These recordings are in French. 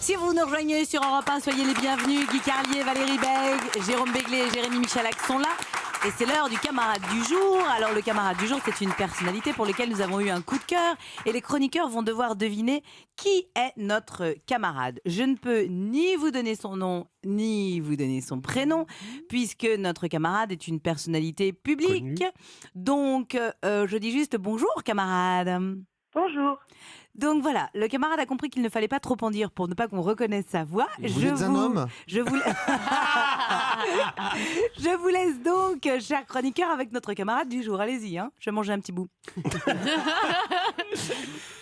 Si vous nous rejoignez sur Europe 1, soyez les bienvenus. Guy Carlier, Valérie Bègue, Jérôme Béglé et Jérémy Michalak sont là. Et c'est l'heure du camarade du jour. Alors le camarade du jour, c'est une personnalité pour laquelle nous avons eu un coup de cœur. Et les chroniqueurs vont devoir deviner qui est notre camarade. Je ne peux ni vous donner son nom, ni vous donner son prénom, puisque notre camarade est une personnalité publique. Donc, je dis juste bonjour camarade. Bonjour. Donc voilà, le camarade a compris qu'il ne fallait pas trop en dire pour ne pas qu'on reconnaisse sa voix. Vous êtes un homme ? Je vous laisse donc, cher chroniqueur, avec notre camarade du jour. Allez-y, hein, je vais manger un petit bout.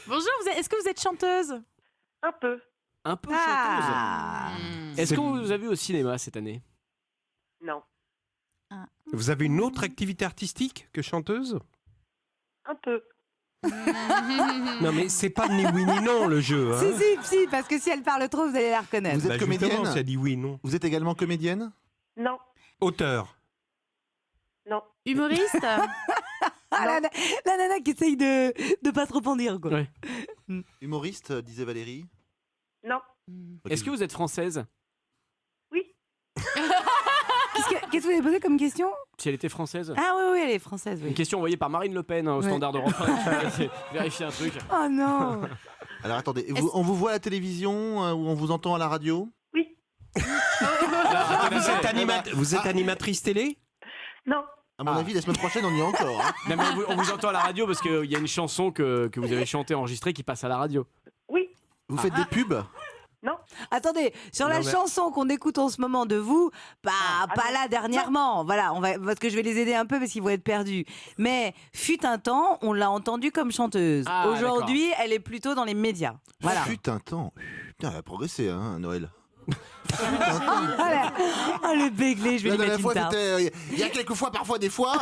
Bonjour, est-ce que vous êtes chanteuse ? Un peu. Un peu chanteuse. Est-ce qu'on vous a vu au cinéma cette année ? Non. Vous avez une autre activité artistique que chanteuse ? Un peu. Non mais c'est pas ni oui ni non le jeu. Hein. Si, parce que si elle parle trop, vous allez la reconnaître. Vous êtes comédienne ? Ça dit oui non. Vous êtes également comédienne ? Non. Auteur ? Non. Humoriste ? La nana qui essaye de pas trop en dire, quoi. Ouais. Humoriste, disait Valérie. Non. Est-ce que vous êtes française ? Oui. Qu'est-ce que vous avez posé comme question ? Si elle était française ? Ah oui, elle est française, oui. Une question envoyée par Marine Le Pen au standard d'Europe 1. Vérifier un truc. Oh non. Alors attendez, on vous voit à la télévision ou on vous entend à la radio ? Oui. Vous êtes animatrice télé ? Non. À mon avis, la semaine prochaine, on y est encore. Hein. Non, mais on vous entend à la radio parce qu'il y a une chanson que vous avez chantée, enregistrée, qui passe à la radio. Oui. Vous faites des pubs ? Non. Attendez, sur la chanson qu'on écoute en ce moment de vous, pas là dernièrement, voilà, parce que je vais les aider un peu parce qu'ils vont être perdus. Mais fut un temps, on l'a entendue comme chanteuse. Ah, aujourd'hui, elle est plutôt dans les médias. Voilà. Fut un temps. Putain, elle a progressé, hein, Noël. Le Béglé, je vais lui mettre une tarte. Il y a quelques fois, parfois des fois.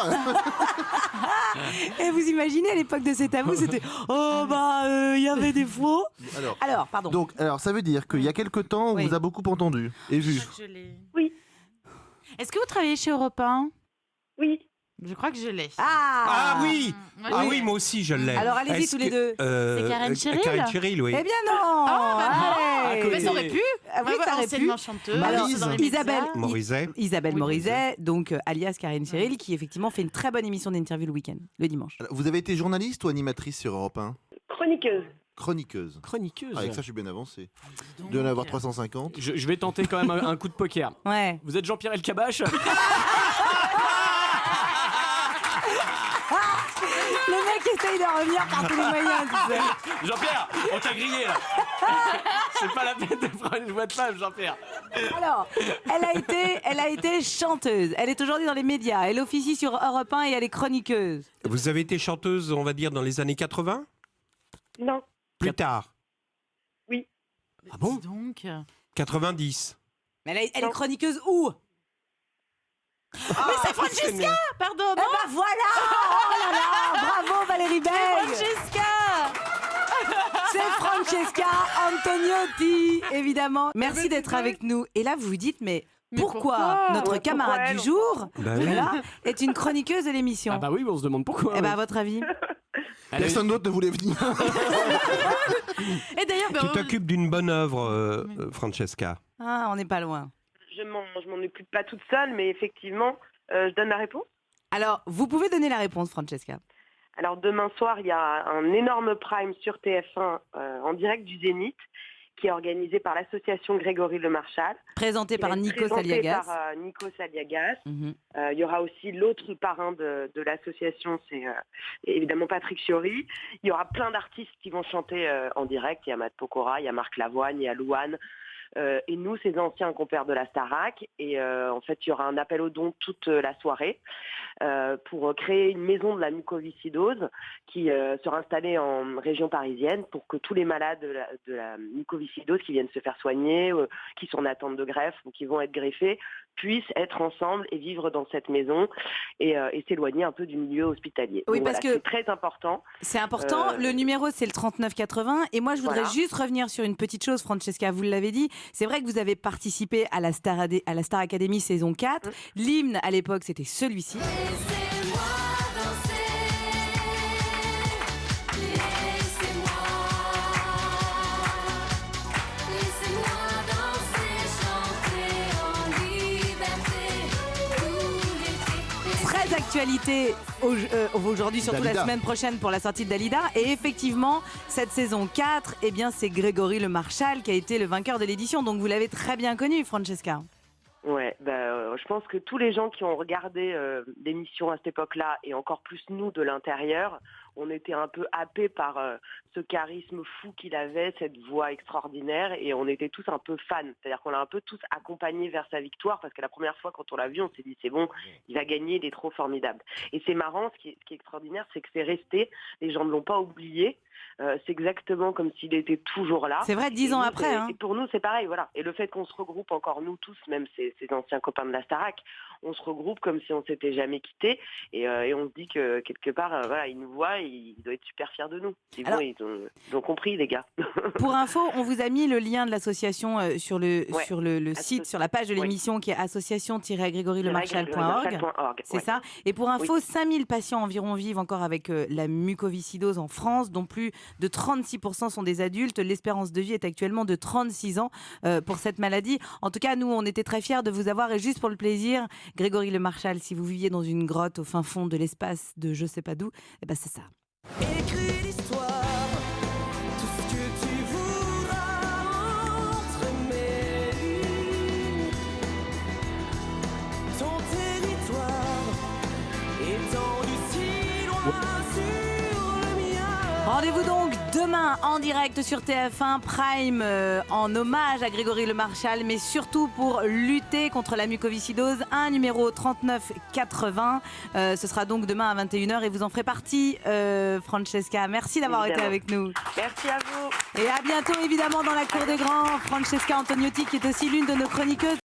Et vous imaginez, à l'époque de C'est à vous, c'était il y avait des faux. Alors, pardon. Donc, ça veut dire qu'il y a quelques temps, on vous a beaucoup entendu et vu. Oui. Est-ce que vous travaillez chez Europe 1 ? Oui. Je crois que je l'ai. Ah oui. Moi, Ah je oui, l'ai. moi aussi je l'ai. Alors allez-y tous les deux. C'est Karen Cheryl ? Karen Cheryl, oui. Eh bien non. Allez. Mais ça aurait pu. Oui, ça aurait pu. Anciennement chanteuse. Maryse. dans les médias. Isabelle Oui, Morizet, donc alias Karen Cheryl, qui effectivement fait une très bonne émission d'interview le week-end, le dimanche. Alors, vous avez été journaliste ou animatrice sur Europe 1 ? Chroniqueuse. Chroniqueuse. Chroniqueuse. Avec ça, je suis bien avancé. De en avoir 350. Je vais tenter quand même un coup de poker. Ouais. Vous êtes Jean-Pierre Elkabbach ? Le mec essaye de revenir par tous les moyens, tu sais. Jean-Pierre, on t'a grillé là. C'est pas la peine de prendre une voix de femme, Jean-Pierre. Alors, elle a été chanteuse. Elle est aujourd'hui dans les médias. Elle officie sur Europe 1 et elle est chroniqueuse. Vous avez été chanteuse, on va dire, dans les années 80 ? Non. Plus tard. Oui. Ah bon ? Dis donc. 90. Mais elle est chroniqueuse où ? Mais c'est Francesca. Pardon. Eh ben voilà. Oh là là. Bravo Valérie Bègue. Francesca. C'est Francesca Antoniotti, évidemment. Merci d'être avec nous. Et là, vous vous dites, mais pourquoi notre camarade du jour est une chroniqueuse de l'émission ? Ah bah oui, on se demande pourquoi. Eh ben, à votre avis ? Personne d'autre ne voulait venir. Et d'ailleurs, Tu t'occupes d'une bonne œuvre, Francesca. Ah, on n'est pas loin. Je m'en occupe pas toute seule, mais effectivement, je donne la réponse. Alors, vous pouvez donner la réponse, Francesca. Alors demain soir, il y a un énorme prime sur TF1 en direct du Zénith, qui est organisé par l'association Grégory Le Marchal. Présenté par Nikos Aliagas. Par Nikos Aliagas. Mhm. Il y aura aussi l'autre parrain de l'association, c'est évidemment Patrick Fiori. Il y aura plein d'artistes qui vont chanter en direct. Il y a Matt Pokora, il y a Marc Lavoine, il y a Louane. Et nous, ces anciens compères de la Starac. Et en fait, il y aura un appel aux dons toute la soirée pour créer une maison de la mucoviscidose qui sera installée en région parisienne pour que tous les malades de la mucoviscidose qui viennent se faire soigner, qui sont en attente de greffe ou qui vont être greffés, puissent être ensemble et vivre dans cette maison et s'éloigner un peu du milieu hospitalier. Oui, donc parce voilà, que c'est très important. C'est important. Le numéro, c'est le 3980. Et moi, je voudrais juste revenir sur une petite chose, Francesca, vous l'avez dit. C'est vrai que vous avez participé à la Star Academy saison 4. L'hymne, à l'époque, c'était celui-ci. Laissez-moi actualités aujourd'hui, surtout Dalida. la semaine prochaine pour la sortie de Dalida. Et effectivement, cette saison 4, eh bien, c'est Grégory Le Marchal qui a été le vainqueur de l'édition. Donc vous l'avez très bien connu, Francesca. Ouais, je pense que tous les gens qui ont regardé l'émission à cette époque-là, et encore plus nous de l'intérieur, on était un peu happés par ce charisme fou qu'il avait, cette voix extraordinaire, et on était tous un peu fans. C'est-à-dire qu'on l'a un peu tous accompagné vers sa victoire, parce que la première fois quand on l'a vu, on s'est dit c'est bon, il va gagner, il est trop formidable. Et c'est marrant, ce qui est extraordinaire, c'est que c'est resté, les gens ne l'ont pas oublié. C'est exactement comme s'il était toujours là. C'est vrai, 10 ans nous, après. Et pour nous, c'est pareil, voilà. Et le fait qu'on se regroupe encore, nous tous, même ces anciens copains de la Starac, on se regroupe comme si on s'était jamais quittés. Et on se dit que quelque part, voilà, ils nous voient et ils doivent être super fiers de nous. Alors, ils ont compris, les gars. Pour info, on vous a mis le lien de l'association sur le site, sur la page de l'émission qui est association-grégorylemarchal.org. C'est ça. Et pour info, 5000 patients environ vivent encore avec la mucoviscidose en France, dont plus de 36% sont des adultes. L'espérance de vie est actuellement de 36 ans pour cette maladie. En tout cas, nous, on était très fiers de vous avoir. Et juste pour le plaisir, Grégory Le Marchal, si vous viviez dans une grotte au fin fond de l'espace de je sais pas d'où, eh ben c'est ça. Écris l'histoire, tout ce que tu voudras entre mes lignes. Ton territoire étendu si loin sur le mien. Rendez-vous donc demain en direct sur TF1 Prime en hommage à Grégory Le Marchal, mais surtout pour lutter contre la mucoviscidose. Un numéro 3980. Ce sera donc demain à 21h et vous en ferez partie, Francesca. Merci d'avoir été avec nous. Merci à vous. Et à bientôt évidemment dans la cour des grands. Francesca Antoniotti qui est aussi l'une de nos chroniqueuses.